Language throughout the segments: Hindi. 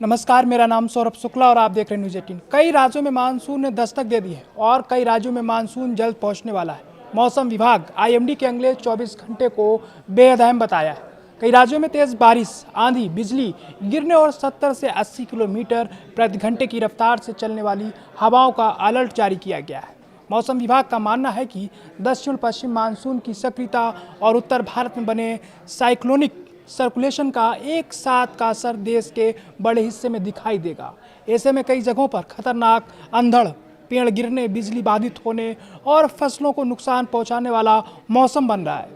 नमस्कार, मेरा नाम सौरभ शुक्ला और आप देख रहे हैं न्यूज़ 18। कई राज्यों में मानसून ने दस्तक दे दी है और कई राज्यों में मानसून जल्द पहुंचने वाला है। मौसम विभाग आईएमडी के अगले 24 घंटे को बेहद अहम बताया है। कई राज्यों में तेज बारिश, आंधी, बिजली गिरने और 70 से 80 किलोमीटर प्रति घंटे की रफ्तार से चलने वाली हवाओं का अलर्ट जारी किया गया है। मौसम विभाग का मानना है कि दक्षिण पश्चिम मानसून की सक्रियता और उत्तर भारत में बने साइक्लोनिक सर्कुलेशन का एक साथ का असर देश के बड़े हिस्से में दिखाई देगा। ऐसे में कई जगहों पर खतरनाक अंधड़, पेड़ गिरने, बिजली बाधित होने और फसलों को नुकसान पहुंचाने वाला मौसम बन रहा है।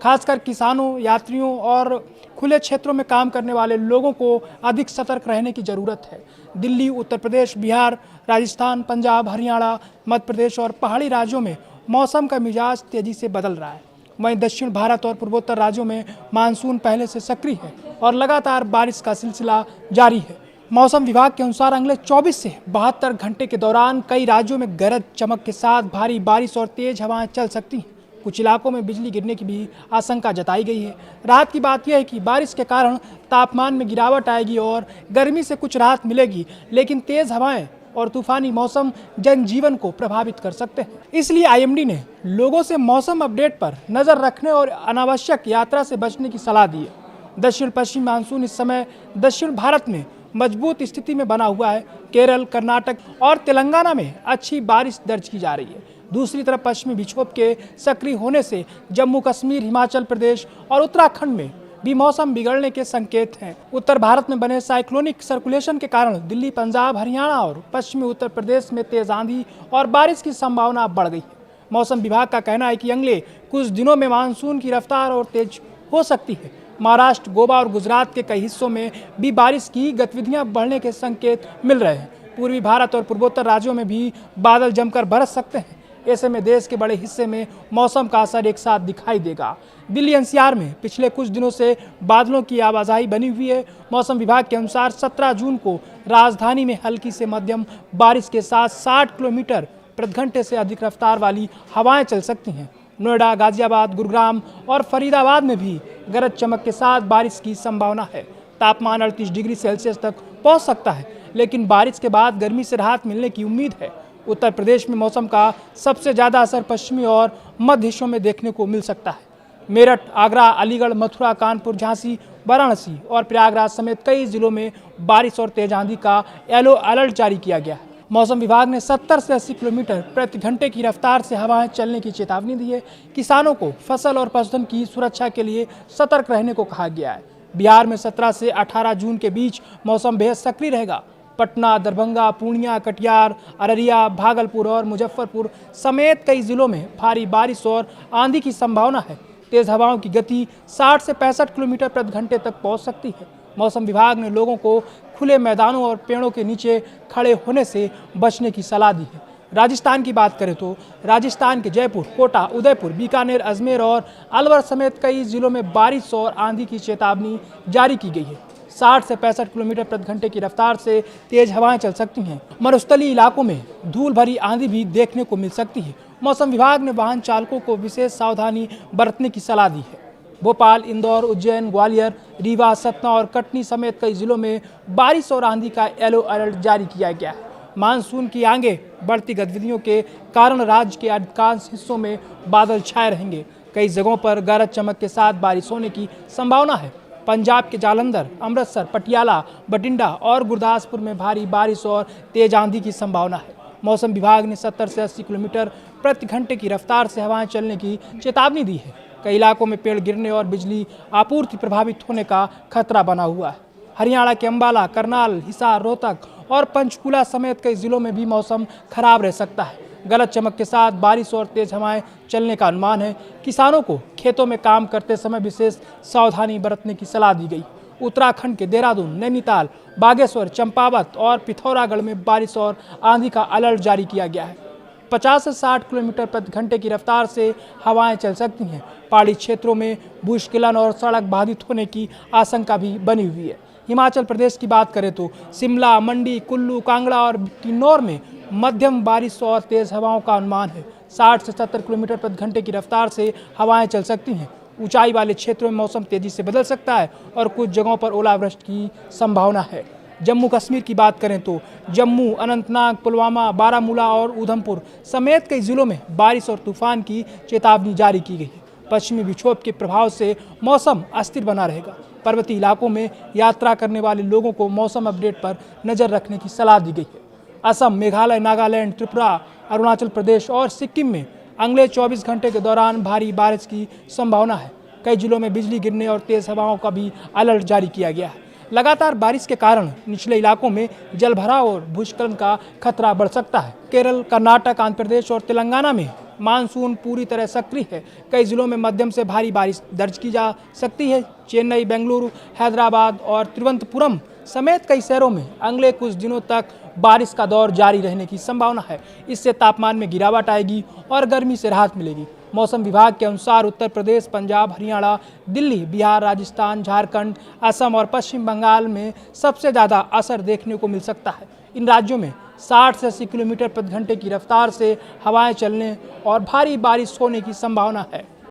खासकर किसानों, यात्रियों और खुले क्षेत्रों में काम करने वाले लोगों को अधिक सतर्क रहने की जरूरत है। दिल्ली, उत्तर प्रदेश, बिहार, राजस्थान, पंजाब, हरियाणा, मध्य प्रदेश और पहाड़ी राज्यों में मौसम का मिजाज तेजी से बदल रहा है। वहीं दक्षिण भारत और पूर्वोत्तर राज्यों में मानसून पहले से सक्रिय है और लगातार बारिश का सिलसिला जारी है। मौसम विभाग के अनुसार अगले 24 से 72 घंटे के दौरान कई राज्यों में गरज चमक के साथ भारी बारिश और तेज हवाएं चल सकती हैं। कुछ इलाकों में बिजली गिरने की भी आशंका जताई गई है। राहत की बात यह है कि बारिश के कारण तापमान में गिरावट आएगी और गर्मी से कुछ राहत मिलेगी, लेकिन तेज हवाएं और तूफानी मौसम जनजीवन को प्रभावित कर सकते हैं। इसलिए आईएमडी ने लोगों से मौसम अपडेट पर नजर रखने और अनावश्यक यात्रा से बचने की सलाह दी है। दक्षिण पश्चिम मानसून इस समय दक्षिण भारत में मजबूत स्थिति में बना हुआ है। केरल, कर्नाटक और तेलंगाना में अच्छी बारिश दर्ज की जा रही है। दूसरी तरफ पश्चिमी विक्षोभ के सक्रिय होने से जम्मू कश्मीर, हिमाचल प्रदेश और उत्तराखंड में भी मौसम बिगड़ने के संकेत हैं। उत्तर भारत में बने साइक्लोनिक सर्कुलेशन के कारण दिल्ली, पंजाब, हरियाणा और पश्चिमी उत्तर प्रदेश में तेज आंधी और बारिश की संभावना बढ़ गई है। मौसम विभाग का कहना है कि अगले कुछ दिनों में मानसून की रफ्तार और तेज हो सकती है। महाराष्ट्र, गोवा और गुजरात के कई हिस्सों में भी बारिश की गतिविधियां बढ़ने के संकेत मिल रहे हैं। पूर्वी भारत और पूर्वोत्तर राज्यों में भी बादल जमकर बरस सकते हैं। ऐसे में देश के बड़े हिस्से में मौसम का असर एक साथ दिखाई देगा। दिल्ली एनसीआर में पिछले कुछ दिनों से बादलों की आवाजाही बनी हुई है। मौसम विभाग के अनुसार 17 जून को राजधानी में हल्की से मध्यम बारिश के साथ 60 किलोमीटर प्रति घंटे से अधिक रफ्तार वाली हवाएं चल सकती हैं। नोएडा, गाजियाबाद, गुरुग्राम और फरीदाबाद में भी गरज चमक के साथ बारिश की संभावना है। तापमान 38 डिग्री सेल्सियस तक पहुंच सकता है, लेकिन बारिश के बाद गर्मी से राहत मिलने की उम्मीद है। उत्तर प्रदेश में मौसम का सबसे ज़्यादा असर पश्चिमी और मध्य हिस्सों में देखने को मिल सकता है। मेरठ, आगरा, अलीगढ़, मथुरा, कानपुर, झांसी, वाराणसी और प्रयागराज समेत कई जिलों में बारिश और तेज आंधी का येलो अलर्ट जारी किया गया है। मौसम विभाग ने 70 से 80 किलोमीटर प्रति घंटे की रफ्तार से हवाएं चलने की चेतावनी दी है। किसानों को फसल और पशुधन की सुरक्षा के लिए सतर्क रहने को कहा गया है। बिहार में 17 से 18 जून के बीच मौसम बेहद सक्रिय रहेगा। पटना, दरभंगा, पूर्णिया, कटिहार, अररिया, भागलपुर और मुजफ्फरपुर समेत कई जिलों में भारी बारिश और आंधी की संभावना है। तेज हवाओं की गति 60 से 65 किलोमीटर प्रति घंटे तक पहुंच सकती है। मौसम विभाग ने लोगों को खुले मैदानों और पेड़ों के नीचे खड़े होने से बचने की सलाह दी है। राजस्थान की बात करें तो राजस्थान के जयपुर, कोटा, उदयपुर, बीकानेर, अजमेर और अलवर समेत कई जिलों में बारिश और आंधी की चेतावनी जारी की गई है। 60 से 65 किलोमीटर प्रति घंटे की रफ्तार से तेज हवाएं चल सकती हैं। मरुस्थलीय इलाकों में धूल भरी आंधी भी देखने को मिल सकती है। मौसम विभाग ने वाहन चालकों को विशेष सावधानी बरतने की सलाह दी है। भोपाल, इंदौर, उज्जैन, ग्वालियर, रीवा, सतना और कटनी समेत कई जिलों में बारिश और आंधी का येलो अलर्ट जारी किया गया है। मानसून की आगे बढ़ती गतिविधियों के कारण राज्य के अधिकांश हिस्सों में बादल छाए रहेंगे। कई जगहों पर गरज चमक के साथ बारिश होने की संभावना है। पंजाब के जालंधर, अमृतसर, पटियाला, बठिंडा और गुरदासपुर में भारी बारिश और तेज आंधी की संभावना है। मौसम विभाग ने 70 से 80 किलोमीटर प्रति घंटे की रफ्तार से हवाएं चलने की चेतावनी दी है। कई इलाकों में पेड़ गिरने और बिजली आपूर्ति प्रभावित होने का खतरा बना हुआ है। हरियाणा के अंबाला, करनाल, हिसार, रोहतक और पंचकुला समेत कई जिलों में भी मौसम खराब रह सकता है। गरज चमक के साथ बारिश और तेज हवाएं चलने का अनुमान है। किसानों को खेतों में काम करते समय विशेष सावधानी बरतने की सलाह दी गई। उत्तराखंड के देहरादून, नैनीताल, बागेश्वर, चंपावत और पिथौरागढ़ में बारिश और आंधी का अलर्ट जारी किया गया है। 50 से 60 किलोमीटर प्रति घंटे की रफ्तार से हवाएं चल सकती हैं। पहाड़ी क्षेत्रों में भूस्खलन और सड़क बाधित होने की आशंका भी बनी हुई है। हिमाचल प्रदेश की बात करें तो शिमला, मंडी, कुल्लू, कांगड़ा और किन्नौर में मध्यम बारिश और तेज हवाओं का अनुमान है। 60 से 70 किलोमीटर प्रति घंटे की रफ्तार से हवाएं चल सकती हैं। ऊंचाई वाले क्षेत्रों में मौसम तेजी से बदल सकता है और कुछ जगहों पर ओलावृष्टि की संभावना है। जम्मू कश्मीर की बात करें तो जम्मू, अनंतनाग, पुलवामा, बारामूला और उधमपुर समेत कई जिलों में बारिश और तूफान की चेतावनी जारी की गई है। पश्चिमी विक्षोभ के प्रभाव से मौसम अस्थिर बना रहेगा। पर्वतीय इलाकों में यात्रा करने वाले लोगों को मौसम अपडेट पर नजर रखने की सलाह दी गई है। असम, मेघालय, नागालैंड, त्रिपुरा, अरुणाचल प्रदेश और सिक्किम में अगले 24 घंटे के दौरान भारी बारिश की संभावना है। कई जिलों में बिजली गिरने और तेज हवाओं का भी अलर्ट जारी किया गया है। लगातार बारिश के कारण निचले इलाकों में जलभराव और भूस्खलन का खतरा बढ़ सकता है। केरल, कर्नाटक, आंध्र प्रदेश और तेलंगाना में मानसून पूरी तरह सक्रिय है। कई जिलों में मध्यम से भारी बारिश दर्ज की जा सकती है। चेन्नई, बेंगलुरु, हैदराबाद और तिरुवनंतपुरम समेत कई शहरों में अगले कुछ दिनों तक बारिश का दौर जारी रहने की संभावना है। इससे तापमान में गिरावट आएगी और गर्मी से राहत मिलेगी। मौसम विभाग के अनुसार उत्तर प्रदेश, पंजाब, हरियाणा, दिल्ली, बिहार, राजस्थान, झारखंड, असम और पश्चिम बंगाल में सबसे ज़्यादा असर देखने को मिल सकता है। इन राज्यों में 60 से 80 किलोमीटर प्रति घंटे की रफ्तार से हवाएं चलने और भारी बारिश होने की संभावना है।